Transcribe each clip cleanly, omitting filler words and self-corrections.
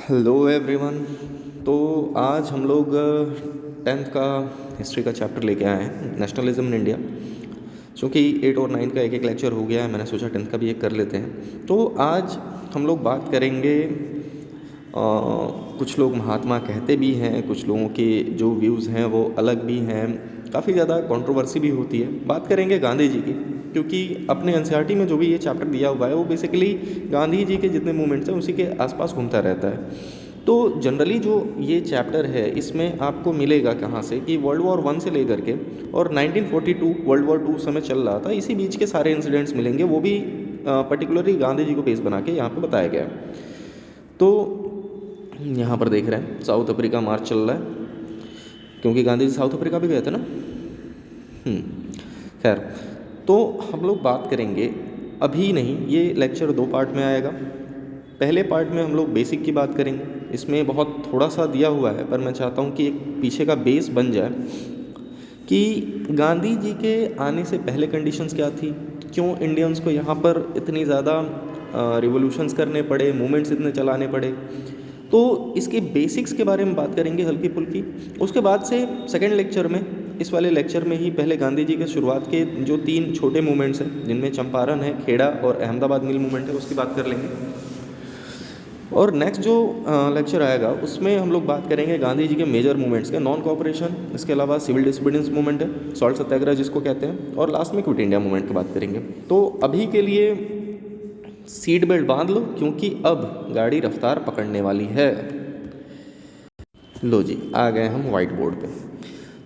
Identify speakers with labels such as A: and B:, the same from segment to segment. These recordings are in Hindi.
A: Hello everyone. तो आज हम लोग 10th का हिस्ट्री का चैप्टर लेके आए हैं, नेशनलिज्म इन इंडिया। क्योंकि 8 और 9 का एक एक लेक्चर हो गया है, मैंने सोचा 10th का भी एक कर लेते हैं। तो आज हम लोग बात करेंगे, कुछ लोग महात्मा कहते भी हैं, कुछ लोगों के जो व्यूज़ हैं वो अलग भी हैं, काफ़ी ज़्यादा कंट्रोवर्सी भी होती है। बात करेंगे गांधी जी की, क्योंकि अपने एनसीईआरटी में जो भी ये चैप्टर दिया हुआ है वो बेसिकली गांधी जी के जितने मूवमेंट्स हैं उसी के आसपास घूमता रहता है। तो जनरली जो ये चैप्टर है इसमें आपको मिलेगा कहाँ से कि वर्ल्ड वॉर 1 से लेकर के और 1942 वर्ल्ड वॉर 2 समय चल रहा था, इसी बीच के सारे इंसिडेंट्स मिलेंगे, वो भी पर्टिकुलरली गांधी जी को बेस बना के यहाँ पे बताया गया है। तो यहाँ पर देख रहे हैं साउथ अफ्रीका मार्च चल रहा है, क्योंकि गांधी जी साउथ अफ्रीका भी गए थे ना। खैर, तो हम लोग बात करेंगे, अभी नहीं, ये लेक्चर 2 पार्ट में आएगा। पहले पार्ट में हम लोग बेसिक की बात करेंगे, इसमें बहुत थोड़ा सा दिया हुआ है पर मैं चाहता हूँ कि एक पीछे का बेस बन जाए कि गांधी जी के आने से पहले कंडीशंस क्या थी, क्यों इंडियंस को यहाँ पर इतनी ज़्यादा रिवोल्यूशंस करने पड़े, मूवमेंट्स इतने चलाने पड़े। तो इसके बेसिक्स के बारे में बात करेंगे हल्की फुल्की। उसके बाद से सेकेंड लेक्चर में, इस वाले लेक्चर में ही पहले गांधी जी के शुरुआत के जो 3 छोटे मूवमेंट्स हैं, जिनमें चंपारण है, खेड़ा और अहमदाबाद मिल मूवमेंट है, उसकी बात कर लेंगे। और नेक्स्ट जो लेक्चर आएगा उसमें हम लोग बात करेंगे गांधी जी के मेजर मूवमेंट्स के, नॉन कोऑपरेशन, इसके अलावा सिविल डिसोबीडियंस मूवमेंट है, सॉल्ट सत्याग्रह जिसको कहते हैं, और लास्ट में क्विट इंडिया मूवमेंट की बात करेंगे। तो अभी के लिए सीट बेल्ट बांध लो, क्योंकि अब गाड़ी रफ्तार पकड़ने वाली है। लो जी, आ गए हम वाइट बोर्ड पे।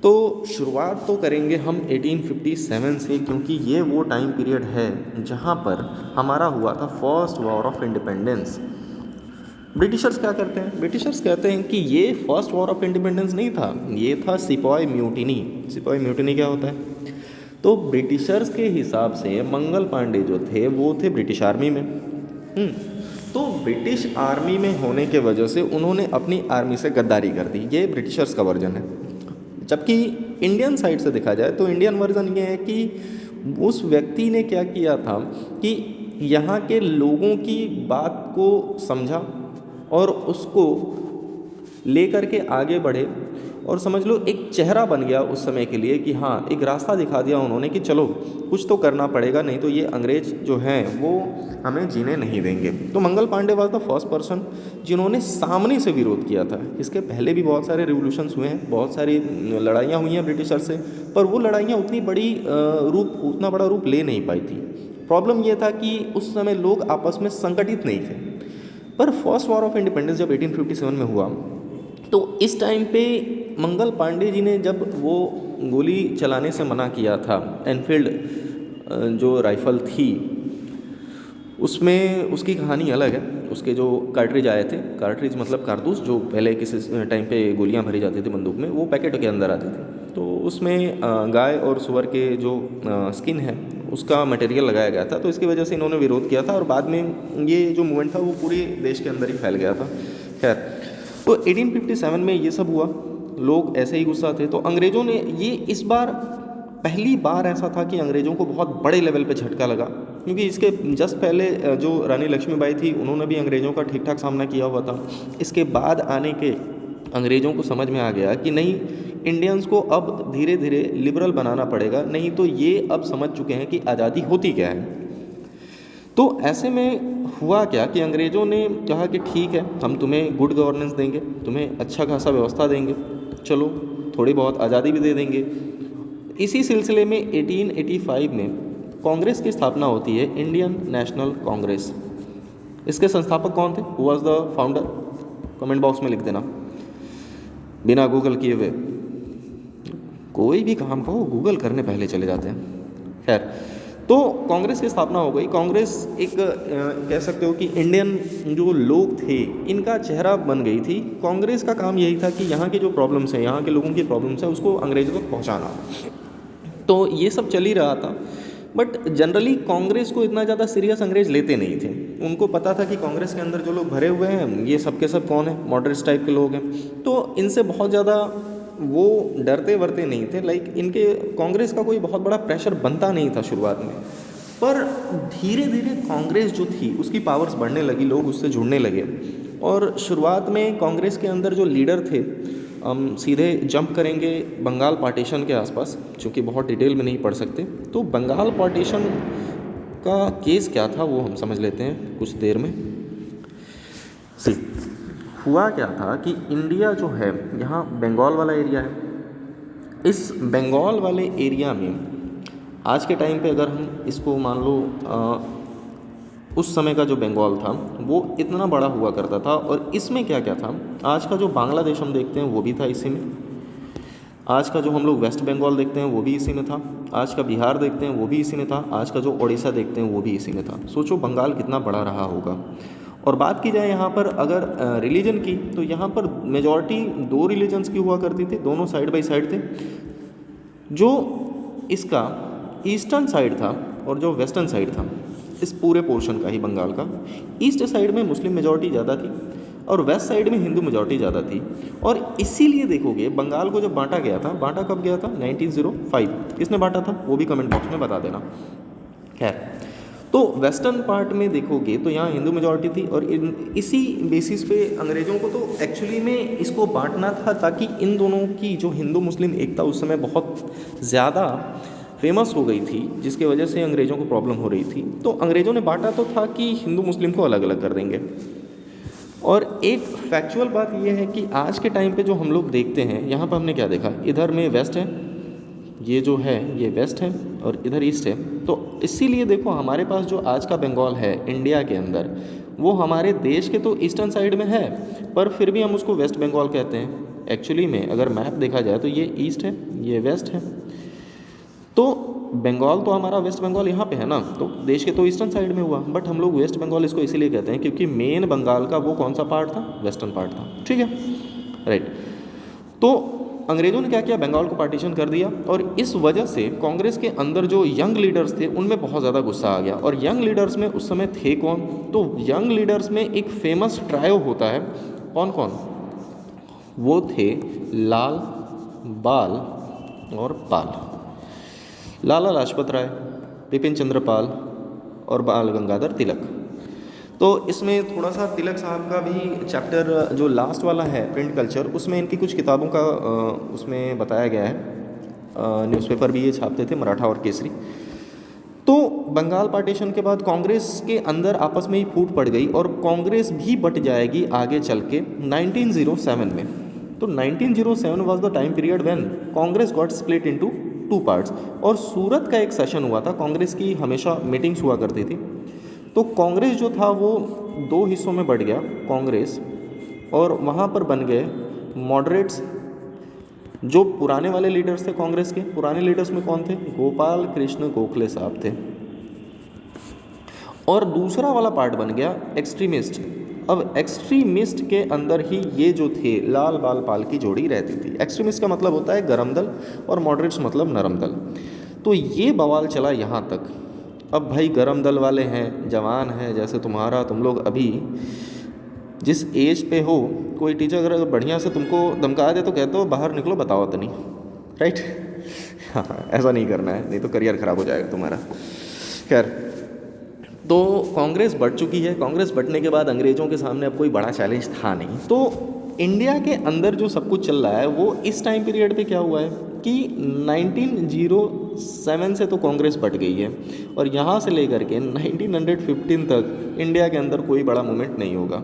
A: तो शुरुआत तो करेंगे हम 1857 से, क्योंकि ये वो टाइम पीरियड है जहाँ पर हमारा हुआ था first war of independence. Britishers क्या करते हैं, ब्रिटिशर्स कहते हैं कि ये फर्स्ट वॉर ऑफ इंडिपेंडेंस नहीं था, ये था सिपॉय म्यूटिनी। सिपॉय म्यूटिनी क्या होता है? तो ब्रिटिशर्स के हिसाब से मंगल पांडे जो थे वो थे ब्रिटिश आर्मी में। तो ब्रिटिश आर्मी में होने के वजह से उन्होंने अपनी आर्मी से गद्दारी कर दी, ये ब्रिटिशर्स का वर्जन है। जबकि इंडियन साइड से देखा जाए तो इंडियन वर्जन ये है कि उस व्यक्ति ने क्या किया था कि यहाँ के लोगों की बात को समझा और उसको लेकर के आगे बढ़े, और समझ लो एक चेहरा बन गया उस समय के लिए कि हाँ, एक रास्ता दिखा दिया उन्होंने कि चलो कुछ तो करना पड़ेगा, नहीं तो ये अंग्रेज जो हैं वो हमें जीने नहीं देंगे। तो Mangal Pandey was the first person जिन्होंने सामने से विरोध किया था। इसके पहले भी बहुत सारे रिवोल्यूशंस हुए हैं, बहुत सारी लड़ाइयाँ हुई हैं ब्रिटिशर से, पर वो लड़ाइयाँ उतना बड़ा रूप ले नहीं पाई थी। प्रॉब्लम ये था कि उस समय लोग आपस में संगठित नहीं थे। पर फर्स्ट वॉर ऑफ इंडिपेंडेंस जब 1857 में हुआ, तो इस टाइम पे मंगल पांडे जी ने जब वो गोली चलाने से मना किया था, एनफील्ड जो राइफ़ल थी उसमें उसकी कहानी अलग है। उसके जो कार्ट्रिज आए थे, कार्ट्रिज मतलब कारतूस, जो पहले किसी टाइम पे गोलियां भरी जाती थी बंदूक में, वो पैकेट के अंदर आती थी। तो उसमें गाय और सुअर के जो स्किन है उसका मटेरियल लगाया गया था, तो इसकी वजह से इन्होंने विरोध किया था, और बाद में ये जो मूवमेंट था वो पूरे देश के अंदर ही फैल गया था। खैर, तो 1857 में ये सब हुआ, लोग ऐसे ही गुस्सा थे। तो अंग्रेज़ों ने ये इस बार पहली बार ऐसा था कि अंग्रेज़ों को बहुत बड़े लेवल पे झटका लगा, क्योंकि इसके जस्ट पहले जो रानी लक्ष्मीबाई थी उन्होंने भी अंग्रेज़ों का ठीक ठाक सामना किया हुआ था। इसके बाद आने के अंग्रेज़ों को समझ में आ गया कि नहीं, इंडियंस को अब धीरे धीरे लिबरल बनाना पड़ेगा, नहीं तो ये अब समझ चुके हैं कि आज़ादी होती क्या है। तो ऐसे में हुआ क्या कि अंग्रेज़ों ने कहा कि ठीक है, हम तुम्हें गुड गवर्नेंस देंगे, तुम्हें अच्छा खासा व्यवस्था देंगे, चलो थोड़ी बहुत आज़ादी भी दे देंगे। इसी सिलसिले में 1885 में कांग्रेस की स्थापना होती है, इंडियन नेशनल कांग्रेस। इसके संस्थापक कौन थे? Who was the founder? Comment box में लिख देना, बिना गूगल किए हुए। कोई भी काम को गूगल करने पहले चले जाते हैं। खैर, तो कांग्रेस की स्थापना हो गई। कांग्रेस एक कह सकते हो कि इंडियन जो लोग थे इनका चेहरा बन गई थी। कांग्रेस का काम यही था कि यहाँ की जो प्रॉब्लम्स हैं, यहाँ के लोगों की प्रॉब्लम्स हैं, उसको अंग्रेज़ों तक पहुँचाना। तो ये सब चल ही रहा था, बट जनरली कांग्रेस को इतना ज़्यादा सीरियस अंग्रेज लेते नहीं थे। उनको पता था कि कांग्रेस के अंदर जो लोग भरे हुए हैं ये सब के सब कौन है, मॉडरेट्स टाइप के लोग हैं, तो इनसे बहुत ज़्यादा वो डरते वरते नहीं थे। लाइक इनके कांग्रेस का कोई बहुत बड़ा प्रेशर बनता नहीं था शुरुआत में, पर धीरे धीरे कांग्रेस जो थी उसकी पावर्स बढ़ने लगी, लोग उससे जुड़ने लगे। और शुरुआत में कांग्रेस के अंदर जो लीडर थे, हम सीधे जंप करेंगे बंगाल पार्टीशन के आसपास, चूँकि बहुत डिटेल में नहीं पढ़ सकते। तो बंगाल पार्टीशन का केस क्या था वो हम समझ लेते हैं कुछ देर में। सी हुआ क्या था कि इंडिया जो है, यहाँ बंगाल वाला एरिया है। इस बंगाल वाले एरिया में आज के टाइम पे अगर हम इसको मान लो उस समय का जो बंगाल था वो इतना बड़ा हुआ करता था। और इसमें क्या क्या था, आज का जो बांग्लादेश हम देखते हैं वो भी था इसी में, आज का जो हम लोग वेस्ट बंगाल देखते हैं वो भी इसी में था, आज का बिहार देखते हैं वो भी इसी में था, आज का जो उड़ीसा देखते हैं वो भी इसी में था। सोचो बंगाल कितना बड़ा रहा होगा। और बात की जाए यहाँ पर अगर रिलीजन की, तो यहाँ पर मेजॉरिटी 2 रिलीजन्स की हुआ करती थी, दोनों साइड बाई साइड थे। जो इसका ईस्टर्न साइड था और जो वेस्टर्न साइड था, इस पूरे पोर्शन का ही बंगाल का, ईस्ट साइड में मुस्लिम मेजॉरिटी ज़्यादा थी और वेस्ट साइड में हिंदू मेजॉरिटी ज़्यादा थी। और इसीलिए देखोगे बंगाल को जब बांटा गया था, बांटा कब गया था, 1905। किसने बांटा था वो भी कमेंट बॉक्स में बता देना। खैर, तो वेस्टर्न पार्ट में देखोगे तो यहाँ हिंदू मेजॉरिटी थी और इसी बेसिस पे अंग्रेज़ों को तो एक्चुअली में इसको बांटना था, ताकि इन दोनों की जो हिंदू मुस्लिम एकता उस समय बहुत ज़्यादा फेमस हो गई थी, जिसके वजह से अंग्रेज़ों को प्रॉब्लम हो रही थी। तो अंग्रेज़ों ने बांटा तो था कि हिंदू मुस्लिम को अलग अलग कर देंगे। और एक फैक्चुअल बात यह है कि आज के टाइम पे जो हम लोग देखते हैं, यहाँ पर हमने क्या देखा, इधर में वेस्ट है, ये जो है ये वेस्ट है और इधर ईस्ट है। तो इसीलिए देखो हमारे पास जो आज का बंगाल है इंडिया के अंदर, वो हमारे देश के तो ईस्टर्न साइड में है, पर फिर भी हम उसको वेस्ट बंगाल कहते हैं। एक्चुअली में अगर मैप देखा जाए तो ये ईस्ट है, ये वेस्ट है। तो बंगाल तो हमारा वेस्ट बंगाल यहाँ पे है ना, तो देश के तो ईस्टर्न साइड में हुआ, बट हम लोग वेस्ट बंगाल इसको इसीलिए कहते हैं क्योंकि मेन बंगाल का वो कौन सा पार्ट था, वेस्टर्न पार्ट था। ठीक है, राइट। तो अंग्रेज़ों ने क्या किया, बंगाल को पार्टीशन कर दिया और इस वजह से कांग्रेस के अंदर जो यंग लीडर्स थे उनमें बहुत ज़्यादा गुस्सा आ गया। और यंग लीडर्स में उस समय थे कौन, तो यंग लीडर्स में एक फेमस ट्रायो होता है, कौन कौन, वो थे लाल, बाल और पाल। लाला लाजपत राय, बिपिन चंद्र पाल और बाल गंगाधर तिलक। तो इसमें थोड़ा सा तिलक साहब का भी चैप्टर जो लास्ट वाला है प्रिंट कल्चर, उसमें इनकी कुछ किताबों का उसमें बताया गया है। न्यूज़पेपर भी ये छापते थे, मराठा और केसरी। तो बंगाल पार्टीशन के बाद कांग्रेस के अंदर आपस में ही फूट पड़ गई और कांग्रेस भी बट जाएगी आगे चल के 1907 में। तो 1907 was the time period when Congress got split into 2 parts. और सूरत का एक सेशन हुआ था, कांग्रेस की हमेशा मीटिंग्स हुआ करती थी। तो कांग्रेस जो था वो 2 हिस्सों में बढ़ गया कांग्रेस, और वहाँ पर बन गए मॉडरेट्स। जो पुराने वाले लीडर्स थे कांग्रेस के, पुराने लीडर्स में कौन थे, गोपाल कृष्ण गोखले साहब थे। और दूसरा वाला पार्ट बन गया एक्सट्रीमिस्ट। अब एक्सट्रीमिस्ट के अंदर ही ये जो थे लाल बाल पाल की जोड़ी रहती थी। एक्सट्रीमिस्ट का मतलब होता है गरम दल और मॉडरेट्स मतलब नरम दल। तो ये बवाल चला यहाँ तक। अब भाई गरम दल वाले हैं, जवान हैं, जैसे तुम्हारा, तुम लोग अभी जिस एज पे हो, कोई टीचर अगर बढ़िया से तुमको धमका दे तो कहते हो बाहर निकलो बताओ तो नहीं, राइट। हाँ, ऐसा नहीं करना है, नहीं तो करियर ख़राब हो जाएगा तुम्हारा। खैर, तो कांग्रेस बढ़ चुकी है। कांग्रेस बढ़ने के बाद अंग्रेज़ों के सामने अब कोई बड़ा चैलेंज था नहीं। तो इंडिया के अंदर जो सब कुछ चल रहा है वो इस टाइम पीरियड पे क्या हुआ है कि 1907 से तो कांग्रेस बढ़ गई है और यहाँ से लेकर के 1915 तक इंडिया के अंदर कोई बड़ा मूवमेंट नहीं होगा।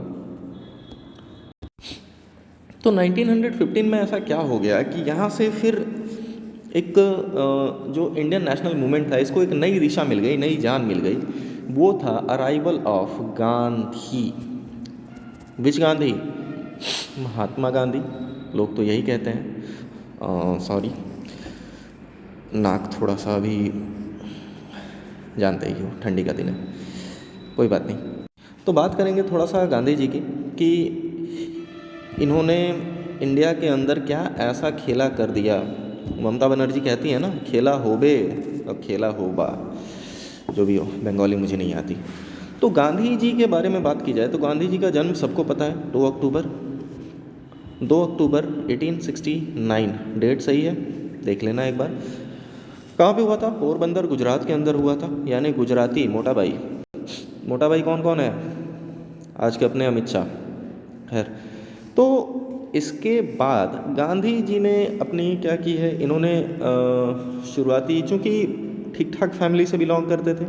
A: तो 1915 में ऐसा क्या हो गया कि यहाँ से फिर एक जो इंडियन नेशनल मूवमेंट था इसको एक नई दिशा मिल गई, नई जान मिल गई। वो था अराइवल ऑफ गांधी। विच गांधी? महात्मा गांधी, लोग तो यही कहते हैं। सॉरी, नाक थोड़ा सा अभी जानते ही हो, ठंडी का दिन है, कोई बात नहीं। तो बात करेंगे थोड़ा सा गांधी जी की कि इन्होंने इंडिया के अंदर क्या ऐसा खेला कर दिया। ममता बनर्जी कहती है ना, खेला होबे अब खेला होबा, जो भी हो, बंगाली मुझे नहीं आती। तो गांधी जी के बारे में बात की जाए तो गांधी जी का जन्म सबको पता है, 2 अक्टूबर 1869। डेट सही है, देख लेना एक बार। कहाँ पे हुआ था? पोरबंदर, गुजरात के अंदर हुआ था। यानी गुजराती मोटा भाई। मोटा भाई कौन कौन है? आज के अपने अमित शाह, खैर, तो इसके बाद गांधी जी ने अपनी क्या की है, इन्होंने शुरुआती, चूँकि ठीक ठाक फैमिली से बिलोंग करते थे,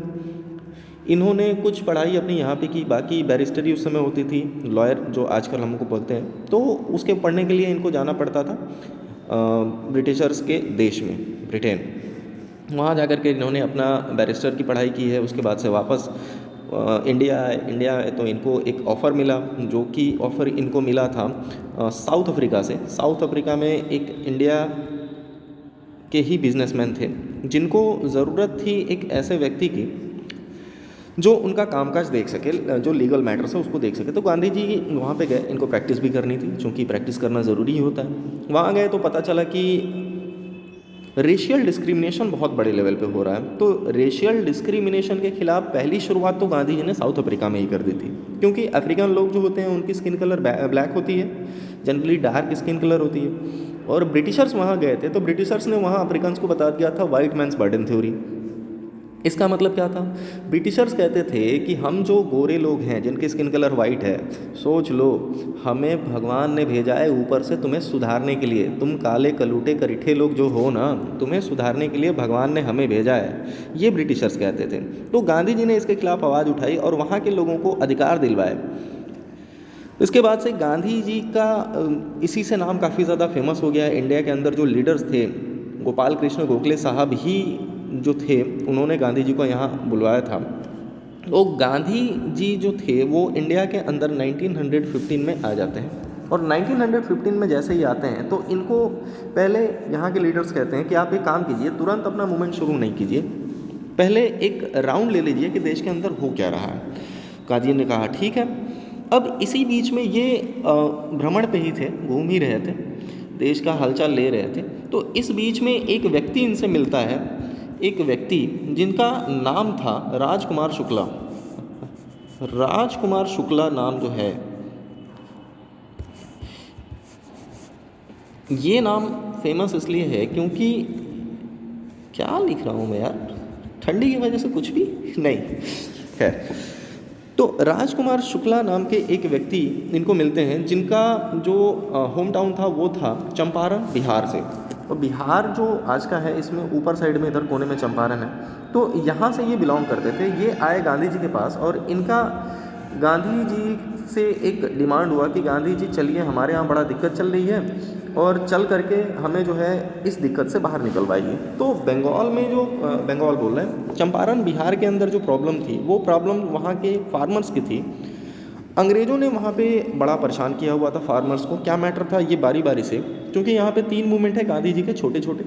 A: इन्होंने कुछ पढ़ाई अपनी यहाँ पे की, बाकी बैरिस्टरी उस समय होती थी, लॉयर जो आजकल हमको बोलते हैं, तो उसके पढ़ने के लिए इनको जाना पड़ता था ब्रिटिशर्स के देश में, ब्रिटेन। वहाँ जा कर के इन्होंने अपना बैरिस्टर की पढ़ाई की है। उसके बाद से वापस इंडिया आए। इंडिया आए तो इनको एक ऑफ़र मिला, जो कि ऑफ़र इनको मिला था साउथ अफ्रीका से। साउथ अफ्रीका में एक इंडिया के ही बिजनेसमैन थे, जिनको ज़रूरत थी एक ऐसे व्यक्ति की जो उनका कामकाज देख सके, जो लीगल मैटर्स है उसको देख सके। तो गांधी जी वहाँ पे गए, इनको प्रैक्टिस भी करनी थी, क्योंकि प्रैक्टिस करना ज़रूरी ही होता है। वहाँ गए तो पता चला कि रेशियल डिस्क्रिमिनेशन बहुत बड़े लेवल पे हो रहा है। तो रेशियल डिस्क्रिमिनेशन के खिलाफ पहली शुरुआत तो गांधी जी ने साउथ अफ्रीका में ही कर दी थी, क्योंकि अफ्रीकन लोग जो होते हैं उनकी स्किन कलर ब्लैक होती है, जनरली डार्क स्किन कलर होती है। और ब्रिटिशर्स वहाँ गए थे, तो ब्रिटिशर्स ने वहाँ अफ्रीकन्स को बता दिया था वाइट मैन्स बर्डन थ्योरी। इसका मतलब क्या था? ब्रिटिशर्स कहते थे कि हम जो गोरे लोग हैं, जिनकी स्किन कलर वाइट है, सोच लो हमें भगवान ने भेजा है ऊपर से तुम्हें सुधारने के लिए। तुम काले कलूटे करीठे लोग जो हो ना, तुम्हें सुधारने के लिए भगवान ने हमें भेजा है, ये ब्रिटिशर्स कहते थे। तो गांधी जी ने इसके खिलाफ आवाज़ उठाई और वहाँ के लोगों को अधिकार दिलवाए। इसके बाद से गांधी जी का इसी से नाम काफ़ी ज़्यादा फेमस हो गया। इंडिया के अंदर जो लीडर्स थे, गोपाल कृष्ण गोखले साहब ही जो थे, उन्होंने गांधी जी को यहाँ बुलवाया था। तो गांधी जी जो थे वो इंडिया के अंदर 1915 में आ जाते हैं। और 1915 में जैसे ही आते हैं तो इनको पहले यहाँ के लीडर्स कहते हैं कि आप एक काम कीजिए, तुरंत अपना मूवमेंट शुरू नहीं कीजिए, पहले एक राउंड ले लीजिए कि देश के अंदर हो क्या रहा है। गांधी जी ने कहा ठीक है। अब इसी बीच में ये भ्रमण पे ही थे, घूम ही रहे थे, देश का हालचाल ले रहे थे। तो इस बीच में एक व्यक्ति इनसे मिलता है, एक व्यक्ति जिनका नाम था राजकुमार शुक्ला। राजकुमार शुक्ला नाम जो है, ये नाम फेमस इसलिए है क्योंकि, क्या लिख रहा हूँ मैं यार, ठंडी की वजह से कुछ भी नहीं, खैर। तो राजकुमार शुक्ला नाम के एक व्यक्ति इनको मिलते हैं, जिनका जो होम टाउन था वो था चंपारण, बिहार से। और बिहार जो आज का है, इसमें ऊपर साइड में इधर कोने में चंपारण है, तो यहाँ से ये बिलोंग करते थे। ये आए गांधी जी के पास और इनका गांधी जी से एक डिमांड हुआ कि गांधी जी चलिए, हमारे यहाँ बड़ा दिक्कत चल रही है और चल करके हमें जो है इस दिक्कत से बाहर निकलवाइए। तो बंगाल में जो बंगाल बोल रहे हैं, चंपारण बिहार के अंदर जो प्रॉब्लम थी, वो प्रॉब्लम वहाँ के फार्मर्स की थी। अंग्रेज़ों ने वहाँ पे बड़ा परेशान किया हुआ था फार्मर्स को। क्या मैटर था, ये बारी बारी से, क्योंकि यहाँ पे 3 मूवमेंट है गांधी जी के छोटे छोटे।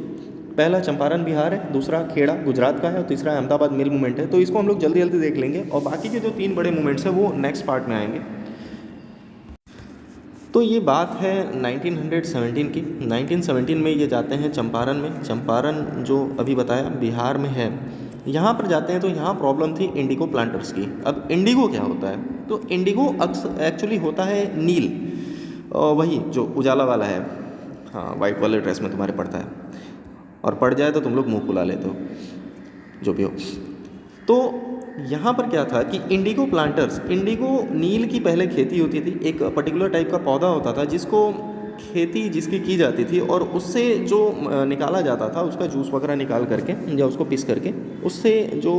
A: पहला चंपारण बिहार है, दूसरा खेड़ा गुजरात का है और तीसरा अहमदाबाद मिल मूवमेंट है। तो इसको हम लोग जल्दी जल्दी देख लेंगे और बाकी के जो 3 बड़े मूवमेंट्स हैं वो नेक्स्ट पार्ट में आएंगे। तो ये बात है 1917 की। 1917 में ये जाते हैं चंपारण में। चंपारण जो अभी बताया बिहार में है, यहाँ पर जाते हैं तो यहाँ प्रॉब्लम थी इंडिगो प्लांटर्स की। अब इंडिगो क्या होता है? तो इंडिगो एक्चुअली होता है नील, वही जो उजाला वाला है, हाँ, वाइट वाले ड्रेस में तुम्हारे पड़ता है, और पड़ जाए तो तुम लोग मुँह फुला लेते हो, जो भी हो। तो यहाँ पर क्या था कि इंडिगो प्लांटर्स, इंडिगो नील की पहले खेती होती थी। एक पर्टिकुलर टाइप का पौधा होता था जिसको खेती जिसकी की जाती थी, और उससे जो निकाला जाता था, उसका जूस वगैरह निकाल करके या उसको पीस करके उससे जो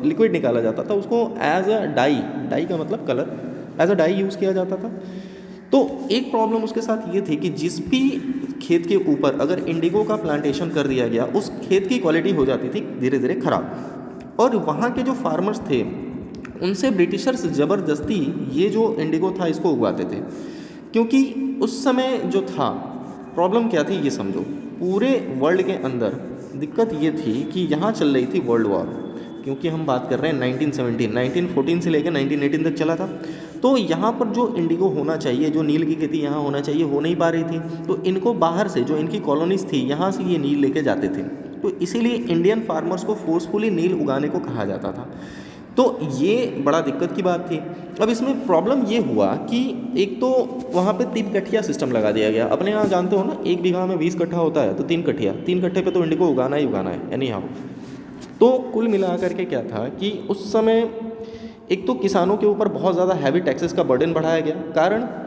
A: लिक्विड निकाला जाता था, उसको एज अ डाई का मतलब colour, as a dye use किया जाता था। तो एक प्रॉब्लम उसके साथ ये थी कि जिस भी खेत के ऊपर अगर इंडिगो का प्लांटेशन कर दिया गया, उस खेत की क्वालिटी हो जाती थी धीरे धीरे ख़राब। और वहाँ के जो फार्मर्स थे, उनसे ब्रिटिशर्स ज़बरदस्ती ये जो इंडिगो था इसको उगाते थे, क्योंकि उस समय जो था प्रॉब्लम क्या थी ये समझो। पूरे वर्ल्ड के अंदर दिक्कत ये थी कि यहाँ चल रही थी वर्ल्ड वॉर, क्योंकि हम बात कर रहे हैं 1914 से लेकर 1918 तक चला था। तो यहाँ पर जो इंडिगो होना चाहिए, जो नील की खेती यहाँ होना चाहिए, हो नहीं पा रही थी। तो इनको बाहर से जो इनकी कॉलोनीज थी, यहाँ से ये नील लेके जाते थे। तो इसीलिए इंडियन फार्मर्स को फोर्सफुली नील उगाने को कहा जाता था। तो ये बड़ा दिक्कत की बात थी। अब इसमें प्रॉब्लम ये हुआ कि एक तो वहाँ पे 3 कट्ठिया सिस्टम लगा दिया गया। अपने यहाँ जानते हो ना, 1 बीघा में 20 कट्ठा होता है, तो 3 कट्ठिया, 3 कट्ठे पे तो इंडिगो उगाना ही है, एनी हाउ। तो कुल मिला कर के क्या था कि उस समय एक तो किसानों के ऊपर बहुत ज़्यादा हैवी टैक्सेस का बर्डन बढ़ाया गया।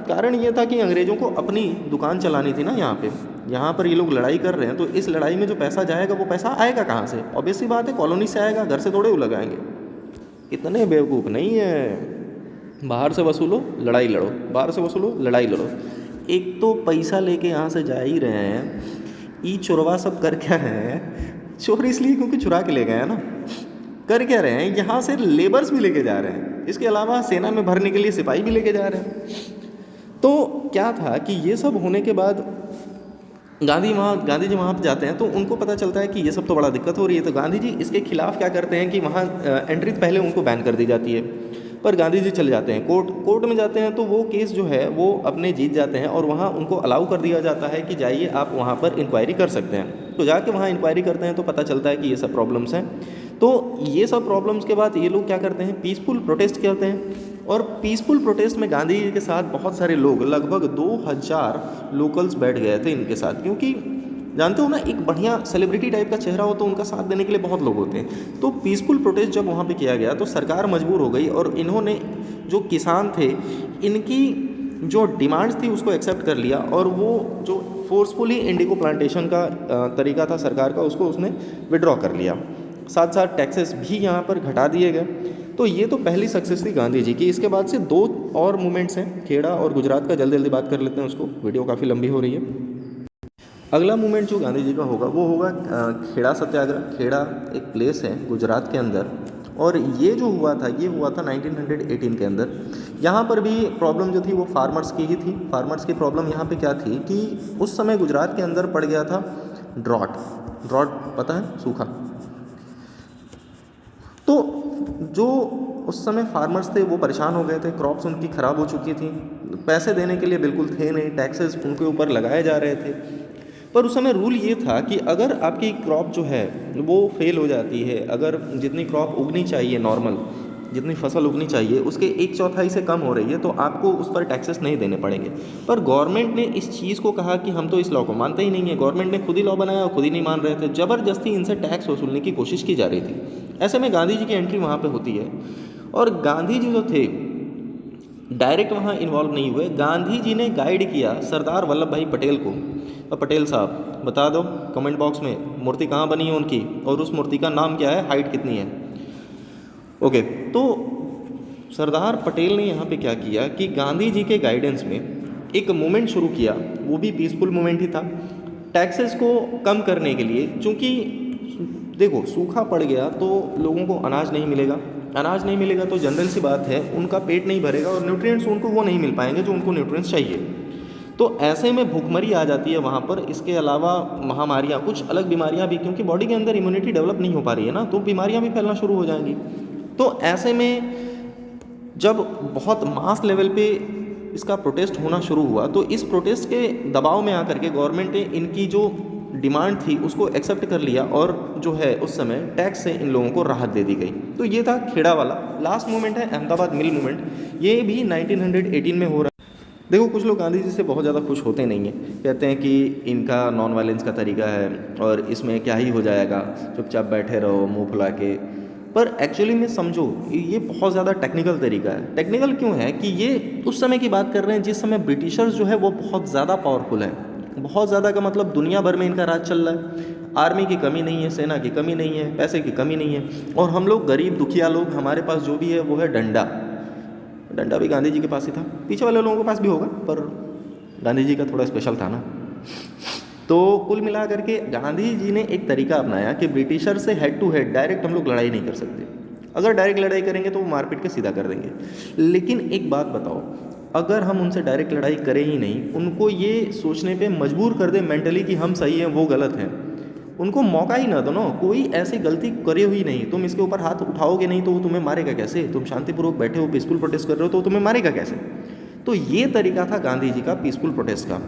A: कारण ये था कि अंग्रेज़ों को अपनी दुकान चलानी थी ना यहाँ पर ये लोग लड़ाई कर रहे हैं, तो इस लड़ाई में जो पैसा जाएगा वो पैसा आएगा कहाँ से? ऑब्वियस सी बात है, कॉलोनी से आएगा, घर से थोड़े वो लगाएंगे। इतने बेवकूफ़ नहीं है। बाहर से वसूलो, लड़ाई लड़ो, बाहर से वसूलो, लड़ाई लड़ो। एक तो पैसा लेके यहाँ से जा ही रहे हैं, ई चोरवा सब कर क्या रहे हैं? चोर इसलिए क्योंकि चुरा के ले गए हैं ना। कर क्या रहे हैं? यहाँ से लेबर्स भी लेके जा रहे हैं, इसके अलावा सेना में भरने के लिए सिपाही भी लेके जा रहे हैं। तो क्या था कि ये सब होने के बाद गांधी जी वहाँ पर जाते हैं, तो उनको पता चलता है कि ये सब तो बड़ा दिक्कत हो रही है। तो गांधी जी इसके खिलाफ क्या करते हैं कि वहाँ एंट्री पहले उनको बैन कर दी जाती है, पर गांधी जी चले जाते हैं कोर्ट में जाते हैं, तो वो केस जो है वो अपने जीत जाते हैं और वहाँ उनको अलाउ कर दिया जाता है कि जाइए आप वहाँ पर इंक्वायरी कर सकते हैं। तो जाके वहाँ इंक्वायरी करते हैं तो पता चलता है कि ये सब प्रॉब्लम्स हैं। तो ये सब प्रॉब्लम्स के बाद ये लोग क्या करते हैं, पीसफुल प्रोटेस्ट करते हैं। और पीसफुल प्रोटेस्ट में गांधी जी के साथ बहुत सारे लोग, लगभग 2000 लोकल्स बैठ गए थे इनके साथ, क्योंकि जानते हो ना, एक बढ़िया सेलिब्रिटी टाइप का चेहरा हो तो उनका साथ देने के लिए बहुत लोग होते हैं। तो पीसफुल प्रोटेस्ट जब वहाँ पे किया गया तो सरकार मजबूर हो गई और इन्होंने, जो किसान थे, इनकी जो डिमांड्स थी उसको एक्सेप्ट कर लिया और वो जो फोर्सफुली इंडिगो प्लांटेशन का तरीका था सरकार का, उसको उसने विड्रॉ कर लिया। साथ साथ टैक्सेस भी यहाँ पर घटा दिए गए। तो ये तो पहली सक्सेस थी गांधी जी की। इसके बाद से 2 और मूवमेंट्स हैं, खेड़ा और गुजरात का। जल्दी जल्दी बात कर लेते हैं उसको, वीडियो काफ़ी लंबी हो रही है। अगला मूवमेंट जो गांधी जी का होगा वो होगा खेड़ा सत्याग्रह। खेड़ा एक प्लेस है गुजरात के अंदर, और ये जो हुआ था ये हुआ था 1918 के अंदर। यहाँ पर भी प्रॉब्लम जो थी वो फार्मर्स की ही थी। फार्मर्स की प्रॉब्लम यहाँ पे क्या थी कि उस समय गुजरात के अंदर पड़ गया था ड्रॉट, पता है, सूखा। तो जो उस समय फार्मर्स थे वो परेशान हो गए थे, क्रॉप्स उनकी ख़राब हो चुकी थी, पैसे देने के लिए बिल्कुल थे नहीं, टैक्सेस उनके ऊपर लगाए जा रहे थे। पर उस समय रूल ये था कि अगर आपकी क्रॉप जो है वो फेल हो जाती है, अगर जितनी क्रॉप उगनी चाहिए, नॉर्मल जितनी फसल उगनी चाहिए उसके 1/4 से कम हो रही है, तो आपको उस पर टैक्सेस नहीं देने पड़ेंगे। पर गवर्नमेंट ने इस चीज़ को कहा कि हम तो इस लॉ को मानते ही नहीं है। गवर्नमेंट ने खुद ही लॉ बनाया और खुद ही नहीं मान रहे थे, ज़बरदस्ती इनसे टैक्स वसूलने की कोशिश की जा रही थी। ऐसे में गांधी जी की एंट्री वहाँ पर होती है, और गांधी जी जो थे डायरेक्ट वहाँ इन्वॉल्व नहीं हुए। गांधी जी ने गाइड किया सरदार वल्लभ भाई पटेल को। पटेल साहब बता दो कमेंट बॉक्स में मूर्ति कहाँ बनी है उनकी, और उस मूर्ति का नाम क्या है, हाइट कितनी है। ओके, तो सरदार पटेल ने यहाँ पे क्या किया कि गांधी जी के गाइडेंस में एक मूवमेंट शुरू किया, वो भी पीसफुल मूवमेंट ही था, टैक्सेस को कम करने के लिए। चूँकि देखो सूखा पड़ गया तो लोगों को अनाज नहीं मिलेगा तो जनरल सी बात है उनका पेट नहीं भरेगा और न्यूट्रिएंट्स उनको वो नहीं मिल पाएंगे जो उनको न्यूट्रिएंट्स चाहिए। तो ऐसे में भूखमरी आ जाती है वहाँ पर। इसके अलावा महामारियाँ, कुछ अलग बीमारियाँ भी, क्योंकि बॉडी के अंदर इम्यूनिटी डेवलप नहीं हो पा रही है ना, तो बीमारियाँ भी फैलना शुरू हो जाएंगी। तो ऐसे में जब बहुत मास लेवल पे इसका प्रोटेस्ट होना शुरू हुआ, तो इस प्रोटेस्ट के दबाव में आकर के गवर्नमेंट ने इनकी जो डिमांड थी उसको एक्सेप्ट कर लिया, और जो है उस समय टैक्स से इन लोगों को राहत दे दी गई। तो ये था खेड़ा वाला। लास्ट मूवमेंट है अहमदाबाद मिल मूवमेंट, ये भी 1918 में हो रहा है। देखो कुछ लोग गांधी जी से बहुत ज़्यादा खुश होते नहीं हैं, कहते हैं कि इनका नॉन वायलेंस का तरीका है और इसमें क्या ही हो जाएगा, चुपचाप बैठे रहो मुंह फुला के। पर एक्चुअली में समझो ये बहुत ज़्यादा टेक्निकल तरीका है। टेक्निकल क्यों है कि ये उस समय की बात कर रहे हैं जिस समय ब्रिटिशर्स जो है वो बहुत ज़्यादा पावरफुल है। बहुत ज़्यादा का मतलब दुनिया भर में इनका राज चल रहा है, आर्मी की कमी नहीं है, सेना की कमी नहीं है, पैसे की कमी नहीं है, और हम लोग गरीब दुखिया लोग, हमारे पास जो भी है वो है डंडा भी गांधी जी के पास ही था, पीछे वाले लोगों के पास भी होगा पर गांधी जी का थोड़ा स्पेशल था ना। तो कुल मिला करके गांधी जी ने एक तरीका अपनाया कि ब्रिटिशर से हेड टू हेड डायरेक्ट हम लोग लड़ाई नहीं कर सकते। अगर डायरेक्ट लड़ाई करेंगे तो वो मारपीट के सीधा कर देंगे। लेकिन एक बात बताओ, अगर हम उनसे डायरेक्ट लड़ाई करें ही नहीं, उनको ये सोचने पे मजबूर कर दे मेंटली कि हम सही हैं वो गलत हैं, उनको मौका ही ना दो ना। कोई ऐसी गलती करे हुई नहीं, तुम इसके ऊपर हाथ उठाओगे नहीं तो वो तुम्हें मारेगा कैसे? तुम शांतिपूर्वक बैठे हो, पीसफुल प्रोटेस्ट कर रहे हो, तो तुम्हें मारेगा कैसे? तो ये तरीका था गांधी जी का पीसफुल प्रोटेस्ट का।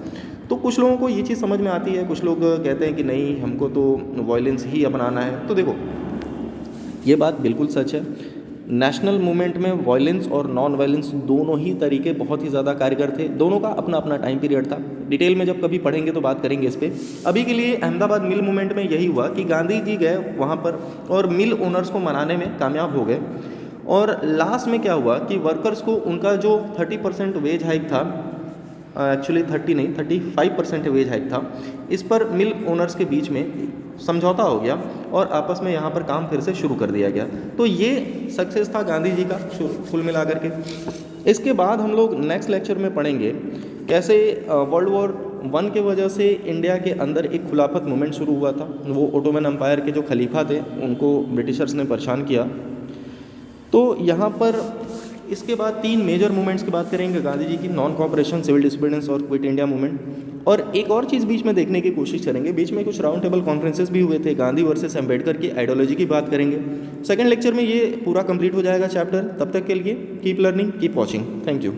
A: तो कुछ लोगों को ये चीज़ समझ में आती है, कुछ लोग कहते हैं कि नहीं हमको तो वायलेंस ही अपनाना है। तो देखो ये बात बिल्कुल सच है, नेशनल मूवमेंट में वायलेंस और नॉन वायलेंस दोनों ही तरीके बहुत ही ज़्यादा कारगर थे। दोनों का अपना अपना टाइम पीरियड था। डिटेल में जब कभी पढ़ेंगे तो बात करेंगे इस पर। अभी के लिए अहमदाबाद मिल मूवमेंट में यही हुआ कि गांधी जी गए वहाँ पर और मिल ओनर्स को मनाने में कामयाब हो गए, और लास्ट में क्या हुआ कि वर्कर्स को उनका जो 30% वेज हाइक था, एक्चुअली 30 नहीं 35% वेज हाइक था, इस पर मिल ओनर्स के बीच में समझौता हो गया और आपस में यहाँ पर काम फिर से शुरू कर दिया गया। तो ये सक्सेस था गांधी जी का कुल मिला करके। इसके बाद हम लोग नेक्स्ट लेक्चर में पढ़ेंगे कैसे वर्ल्ड वॉर 1 के वजह से इंडिया के अंदर एक खुलाफत मूवमेंट शुरू हुआ था। वो ओटोमन एम्पायर के जो खलीफा थे उनको ब्रिटिशर्स ने परेशान किया। तो यहाँ पर इसके बाद 3 मेजर मूवमेंट्स की बात करेंगे गांधी जी की, नॉन कॉपरेशन, सिविल डिसोबीडियंस और क्विट इंडिया मूवमेंट। और एक और चीज़ बीच में देखने की कोशिश करेंगे, बीच में कुछ राउंड टेबल कॉन्फ्रेंसेस भी हुए थे, गांधी वर्सेस अम्बेडकर की आइडियोलॉजी की बात करेंगे। सेकंड लेक्चर में ये पूरा कंप्लीट हो जाएगा चैप्टर। तब तक के लिए keep learning, keep watching. Thank you.